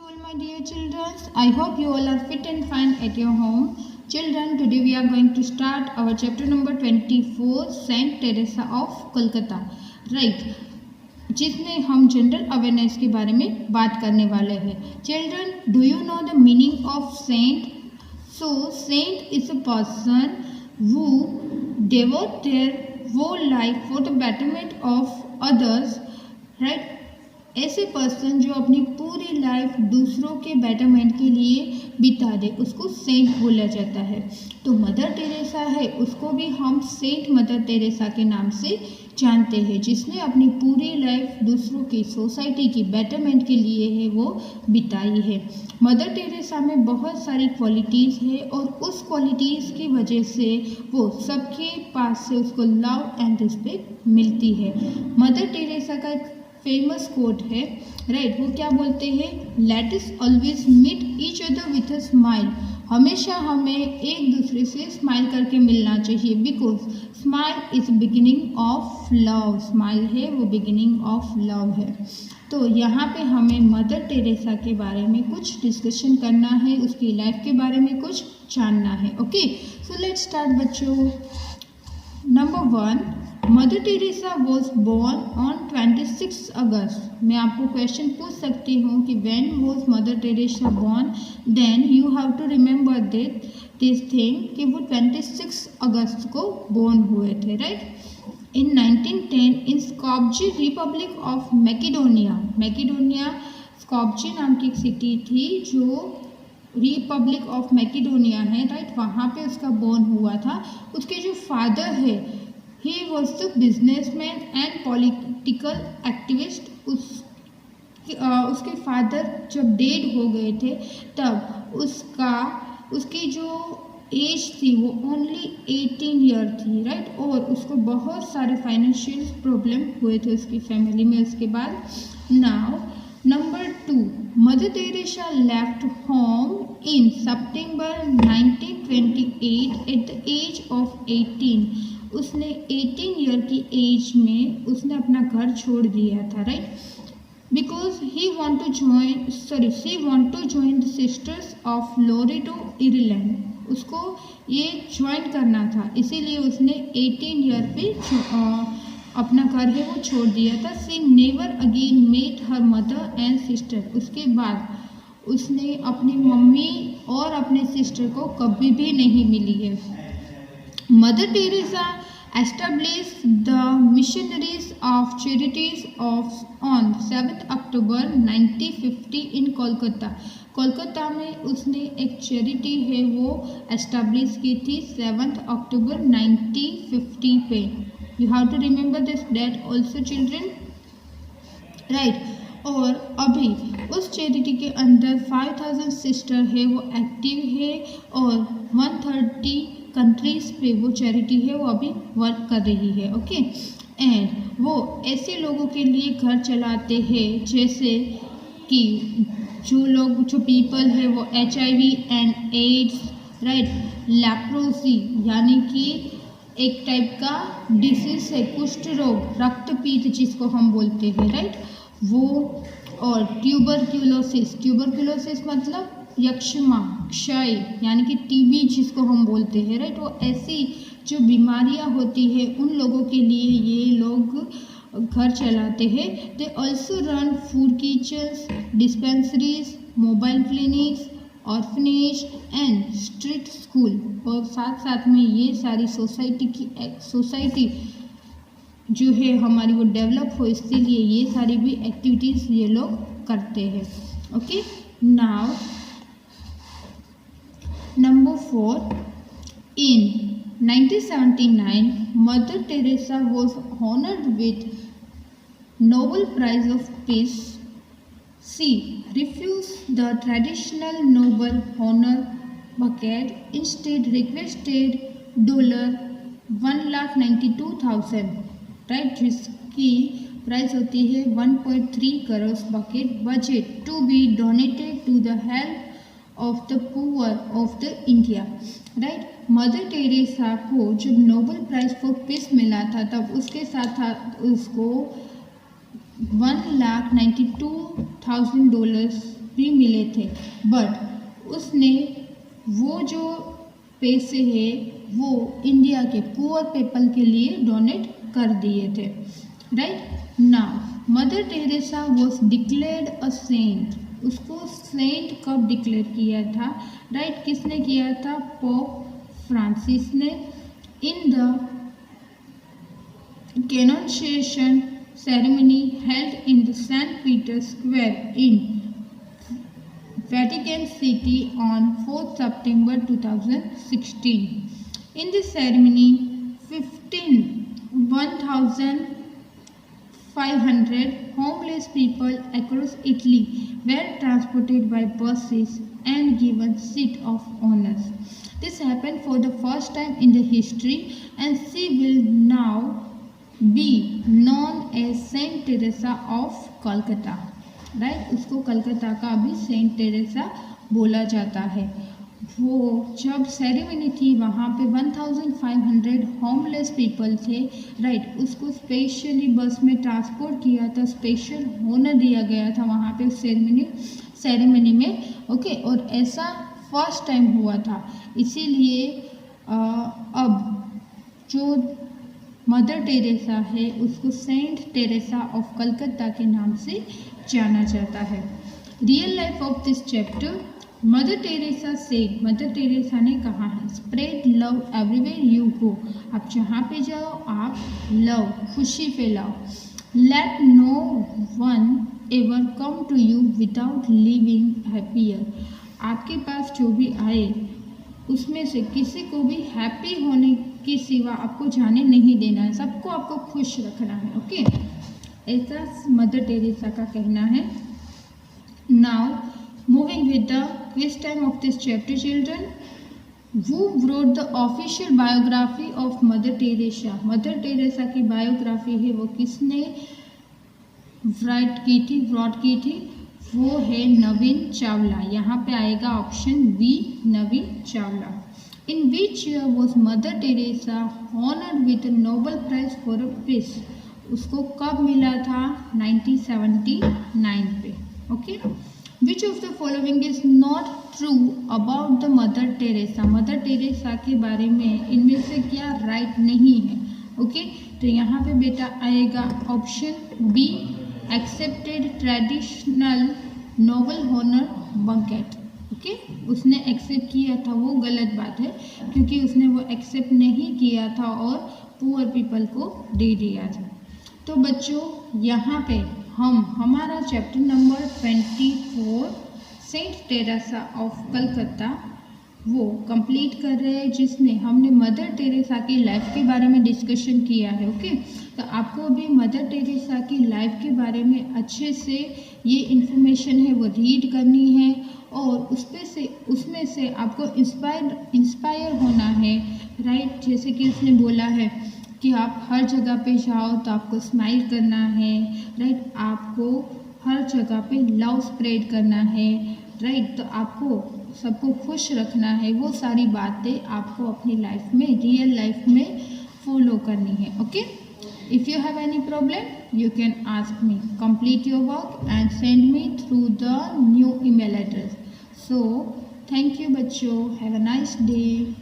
all my dear children. I hope you all are fit and fine at your home. Children, today we are going to start our chapter number 24, Saint Teresa of Calcutta. Right, जिसमें हम general awareness के बारे में बात करने वाले हैं. Children, do you know the meaning of saint? So saint is a person who devote their whole life for the betterment of others, right? ऐसे पर्सन जो अपनी पूरी लाइफ दूसरों के बेटरमेंट के लिए बिता दे, उसको सेंट बोला जाता है. तो मदर टेरेसा है, उसको भी हम सेंट मदर टेरेसा के नाम से जानते हैं, जिसने अपनी पूरी लाइफ दूसरों की सोसाइटी की बेटरमेंट के लिए है वो बिताई है. मदर टेरेसा में बहुत सारी क्वालिटीज़ है और उस क्वालिटीज़ की वजह से वो सबके पास से उसको लव एंड रिस्पेक्ट मिलती है. मदर टेरेसा का एक फेमस कोट है, राइट, वो क्या बोलते हैं? Let us always meet each other with a smile. हमेशा हमें एक दूसरे से स्माइल करके मिलना चाहिए, because smile is beginning of love. Smile है वो बिगिनिंग ऑफ लव है. तो यहाँ पे हमें मदर टेरेसा के बारे में कुछ डिस्कशन करना है, उसकी लाइफ के बारे में कुछ जानना है. ओके, सो लेट्स स्टार्ट बच्चों. Number 1, Mother Teresa was born on 26 August. मैं आपको क्वेश्चन पूछ सकती हूँ कि when was mother Teresa born, then you have to remember this thing कि वो 26 अगस्त को बोर्न हुए थे, right. In 1910 in Skopje Republic of Macedonia. Macedonia Skopje नाम की एक सिटी थी जो रिपब्लिक ऑफ मैकेडोनिया है, राइट, वहाँ पे उसका बोर्न हुआ था. उसके जो फादर है, he was the businessman and political activist. उसके फादर जब डेड हो गए थे तब उसकी जो एज थी वो ओनली 18 ईयर थी, राइट, और उसको बहुत सारे फाइनेंशियल प्रॉब्लम हुए थे उसकी फैमिली में उसके बाद. Now number 2, mother Teresa left home in September 1928 at the age of 18. उसने 18 ईयर की एज में उसने अपना घर छोड़ दिया था, right, because she want to join the sisters of Loreto Ireland. उसको ये ज्वाइन करना था, इसीलिए उसने 18 ईयर पे अपना घर है वो छोड़ दिया था. She never again met her mother and sister. उसके बाद उसने अपनी मम्मी और अपने सिस्टर को कभी भी नहीं मिली है. Mother Teresa established the Missionaries of Charities on 7th October 1950 in Kolkata. Kolkata में उसने एक चैरिटी है वो एस्टेब्लिश की थी 7 अक्टूबर 1950 पे. You have to remember this date also children, right. और अभी उस चैरिटी के अंदर 5000 सिस्टर है वो एक्टिव है और 130 कंट्रीज़ पे वो चैरिटी है वो अभी वर्क कर रही है. ओके, एंड वो ऐसे लोगों के लिए घर चलाते हैं जैसे कि जो पीपल है वो HIV and AIDS, right, leprosy यानी कि एक टाइप का डिसीज है, कुष्ठ रोग, रक्तपीत जिसको हम बोलते हैं, राइट, वो, और ट्यूबरक्यूलोसिस मतलब यक्ष्मा, क्षय यानी कि TB जिसको हम बोलते हैं, राइट. वो ऐसी जो बीमारियां होती है उन लोगों के लिए ये लोग घर चलाते हैं. They also run food kitchens, dispensaries, mobile clinics, orphanage and street school. और साथ साथ में ये सारी सोसाइटी जो है हमारी वो डेवलप हो, इसके लिए ये सारी भी एक्टिविटीज़ ये लोग करते हैं. Okay, now Number 4, in 1979, Mother Teresa was honored with Nobel Prize of Peace. She refused the traditional Nobel honor bucket, instead requested $192,000, right, जिसकी प्राइस होती है 1.3 crore bucket budget to be donated to the help of the poor of the India, right. Mother Teresa को जब Nobel prize for piece मिला था तब उसके साथ उसको $192,000 भी मिले थे, बट उसने वो जो पैसे है वो इंडिया के पुअर पीपल के लिए डोनेट कर दिए थे। Right now Mother Teresa was declared a saint. उसको सेंट कब डिक्लेयर किया था? राइट किसने किया था? पोप फ्रांसिस ने, in the canonisation ceremony held in the St. Peter's Square in Vatican City on 4th September 2016. In this ceremony, 1,500 homeless people across Italy were transported by buses and given seat of honors. This happened for the first time in the history, and she will now be known as Saint Teresa of Calcutta. Right उसको कलकत्ता का भी Saint Teresa बोला जाता है। वो जब ceremony थी वहाँ पे 1500 होमलेस पीपल थे। राइट उसको स्पेशली बस में ट्रांसपोर्ट किया था, स्पेशल होना दिया गया था वहाँ पे सेरेमनी में। ओके और ऐसा फर्स्ट टाइम हुआ था, इसीलिए अब जो मदर टेरेसा है उसको सेंट टेरेसा ऑफ कलकत्ता के नाम से जाना जाता है। Real life of this chapter, Mother Teresa said, Mother Teresa ने कहा है, spread love everywhere you go, आप जहाँ पे जाओ आप लव खुशी फैलाओ। Let no one ever come to you without living happier, आपके पास जो भी आए उसमें से किसी को भी हैप्पी होने के सिवा आपको जाने नहीं देना है, सबको आपको खुश रखना है। ओके ऐसा मदर टेरेसा का कहना है। Now moving with the quiz time of this chapter children, who wrote the official biography of mother Teresa, mother Teresa की बायोग्राफी है वो किसने ब्रॉट की थी? वो है नवीन चावला। यहाँ पे आएगा option B Naveen Chawla. In which year was mother Teresa honoured with Nobel prize for peace, उसको कब मिला था? 1979 पे। Okay which of the following is not true about the mother Teresa, mother Teresa के बारे में इनमें से क्या राइट नहीं है? ओके तो यहाँ पे बेटा आएगा option B accepted traditional Nobel honour banquet. Okay उसने एक्सेप्ट किया था, वो गलत बात है क्योंकि उसने वो एक्सेप्ट नहीं किया था और पुअर पीपल को दे दिया था। तो बच्चों यहाँ पे हम हमारा chapter number 24 saint Teresa of Calcutta वो कंप्लीट कर रहे हैं, जिसमें हमने मदर टेरेसा की लाइफ के बारे में डिस्कशन किया है। ओके तो आपको अभी मदर टेरेसा की लाइफ के बारे में अच्छे से ये इन्फॉर्मेशन है वो रीड करनी है और उसमें से आपको इंस्पायर होना है। राइट जैसे कि उसने बोला है कि आप हर जगह पे जाओ तो आपको स्माइल करना है। राइट आपको हर जगह पे लव स्प्रेड करना है। राइट तो आपको सबको खुश रखना है। वो सारी बातें आपको अपनी लाइफ में रियल लाइफ में फॉलो करनी है। Okay if you have any problem you can ask me, complete your work and send me through the new email address. So thank you बच्चों, हैव अ नाइस डे।